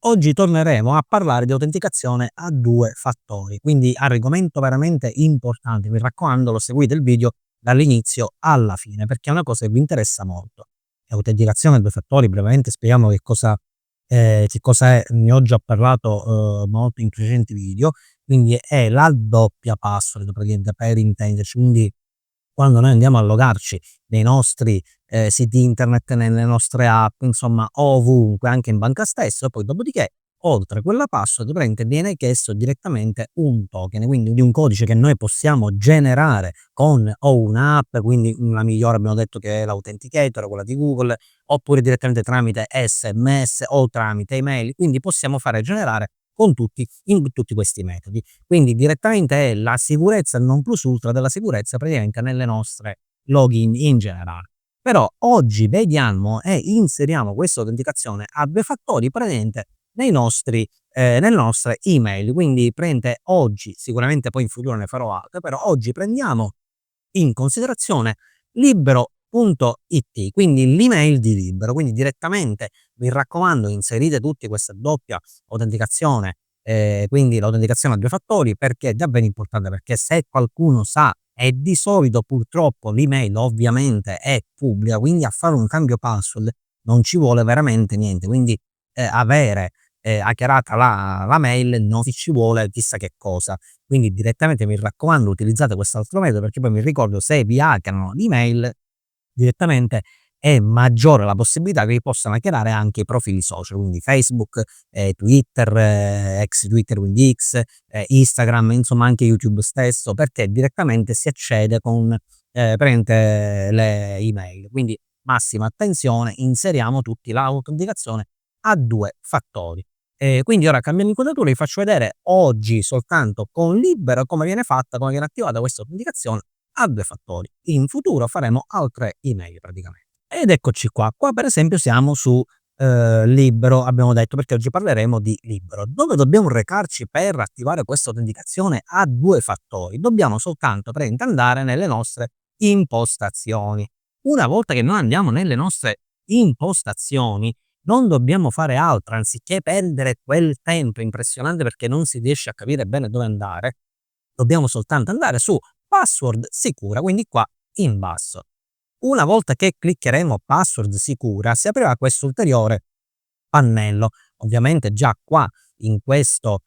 Oggi torneremo a parlare di autenticazione a 2 fattori, quindi argomento veramente importante. Mi raccomando, lo seguite il video dall'inizio alla fine, perché è una cosa che vi interessa molto. Autenticazione a 2 fattori, brevemente spieghiamo che cosa è. Ne ho già parlato, molto in precedenti video, quindi è la doppia password praticamente per intenderci, quindi quando noi andiamo a logarci nei nostri, siti internet, nelle nostre app, insomma ovunque, anche in banca stesso, poi dopodiché oltre quella password praticamente viene chiesto direttamente un token, quindi di un codice che noi possiamo generare con o un'app, quindi la migliore abbiamo detto che è l'Authenticator, quella di Google, oppure direttamente tramite SMS o tramite email, quindi possiamo fare generare con tutti questi metodi. Quindi direttamente è la sicurezza, il non plus ultra della sicurezza praticamente nelle nostre login in generale. Però oggi vediamo e inseriamo questa autenticazione a 2 fattori praticamente nelle nostre email. Quindi praticamente oggi, sicuramente poi in futuro ne farò altre, però oggi prendiamo in considerazione libero.it, quindi l'email di Libero. Quindi direttamente mi raccomando, inserite tutti questa doppia autenticazione, quindi l'autenticazione a 2 fattori, perché è davvero importante, perché se qualcuno sa, e di solito purtroppo l'email ovviamente è pubblica, quindi a fare un cambio password non ci vuole veramente niente, quindi avere hackerata la mail non ci vuole chissà che cosa. Quindi direttamente mi raccomando, utilizzate quest'altro metodo, perché poi mi ricordo, se vi hackerano l'email direttamente è maggiore la possibilità che vi possano hackerare anche i profili social, quindi Facebook, Twitter, ex Twitter, quindi X, Instagram, insomma anche YouTube stesso, perché direttamente si accede con praticamente le email. Quindi massima attenzione, inseriamo tutti l'autenticazione a 2 fattori. Quindi ora cambiando inquadratura vi faccio vedere oggi soltanto con Libero come viene fatta, come viene attivata questa autenticazione a 2 fattori. In futuro faremo altre email praticamente. Ed eccoci qua. Qua per esempio siamo su, Libero, abbiamo detto, perché oggi parleremo di Libero. Dove dobbiamo recarci per attivare questa autenticazione a 2 fattori? Dobbiamo soltanto praticamente andare nelle nostre impostazioni. Una volta che noi andiamo nelle nostre impostazioni, non dobbiamo fare altro, anziché perdere quel tempo impressionante perché non si riesce a capire bene dove andare, dobbiamo soltanto andare su password sicura, quindi qua in basso. Una volta che cliccheremo password sicura, si aprirà questo ulteriore pannello. Ovviamente già qua in questo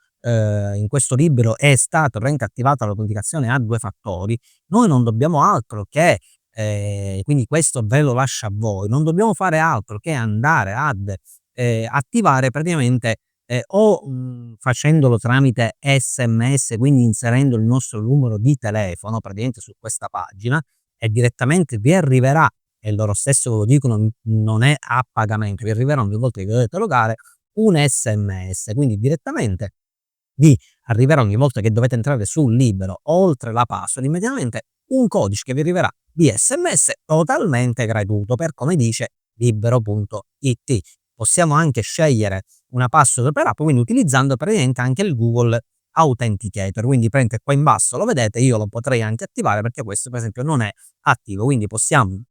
libro è stata praticamente attivata l'autenticazione a 2 fattori. Noi non dobbiamo altro che quindi questo ve lo lascio a voi, non dobbiamo fare altro che andare ad attivare praticamente facendolo tramite SMS, quindi inserendo il nostro numero di telefono praticamente su questa pagina, e direttamente vi arriverà, e loro stesso ve lo dicono, non è a pagamento, vi arriverà ogni volta che vi dovete logare un SMS, quindi direttamente vi arriverà ogni volta che dovete entrare sul Libero, oltre la password, immediatamente un codice che vi arriverà via SMS totalmente gratuito, per come dice libero.it. Possiamo anche scegliere una password per app, quindi utilizzando praticamente anche il Google Authenticator. Quindi prendete qua in basso, lo vedete, io lo potrei anche attivare perché questo per esempio non è attivo, quindi possiamo,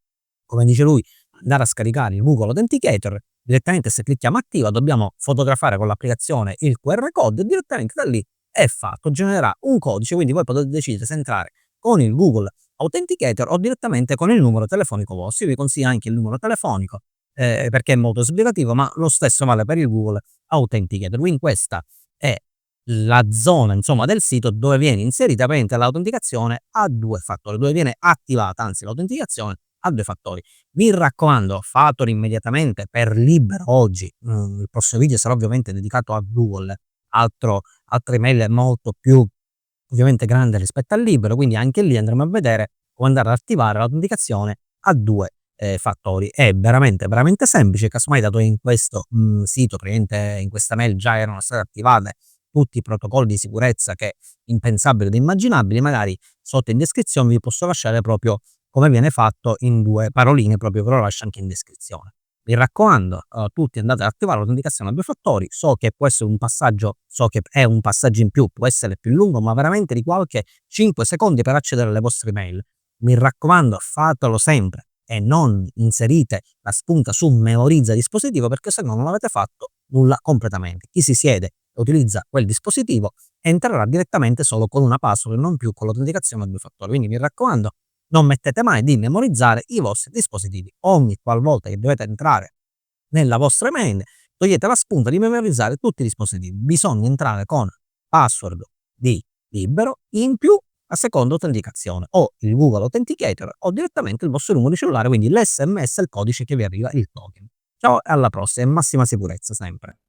come dice lui, andare a scaricare il Google Authenticator. Direttamente, se clicchiamo attiva, dobbiamo fotografare con l'applicazione il QR code e direttamente da lì è fatto, genererà un codice, quindi voi potete decidere se entrare con il Google Authenticator o direttamente con il numero telefonico vostro. Io vi consiglio anche il numero telefonico, perché è molto sbrigativo, ma lo stesso vale per il Google Authenticator. Quindi questa è la zona, insomma, del sito dove viene inserita praticamente l'autenticazione a 2 fattori, dove viene attivata, anzi, l'autenticazione a 2 fattori. Mi raccomando, fatelo immediatamente per Libero oggi. Il prossimo video sarà ovviamente dedicato a Google, altre email molto più ovviamente grande rispetto al Libero, quindi anche lì andremo a vedere come andare ad attivare l'autenticazione a 2 fattori. È veramente, veramente semplice, casomai dato che in questo sito, praticamente in questa mail già erano state attivate tutti i protocolli di sicurezza che impensabili ed immaginabili, magari sotto in descrizione vi posso lasciare proprio come viene fatto in 2 paroline, proprio ve lo lascio anche in descrizione. Mi raccomando, tutti andate ad attivare l'autenticazione a 2 fattori. So che può essere un passaggio, so che è un passaggio in più, può essere più lungo, ma veramente di qualche 5 secondi per accedere alle vostre mail. Mi raccomando, fatelo sempre e non inserite la spunta su memorizza dispositivo, perché se no non l'avete fatto nulla completamente. Chi si siede e utilizza quel dispositivo entrerà direttamente solo con una password e non più con l'autenticazione a 2 fattori. Quindi mi raccomando, non mettete mai di memorizzare i vostri dispositivi. Ogni qualvolta che dovete entrare nella vostra email, togliete la spunta di memorizzare tutti i dispositivi. Bisogna entrare con password di libero, in più la seconda autenticazione, o il Google Authenticator o direttamente il vostro numero di cellulare, quindi l'SMS, il codice che vi arriva, il token. Ciao e alla prossima, e massima sicurezza sempre.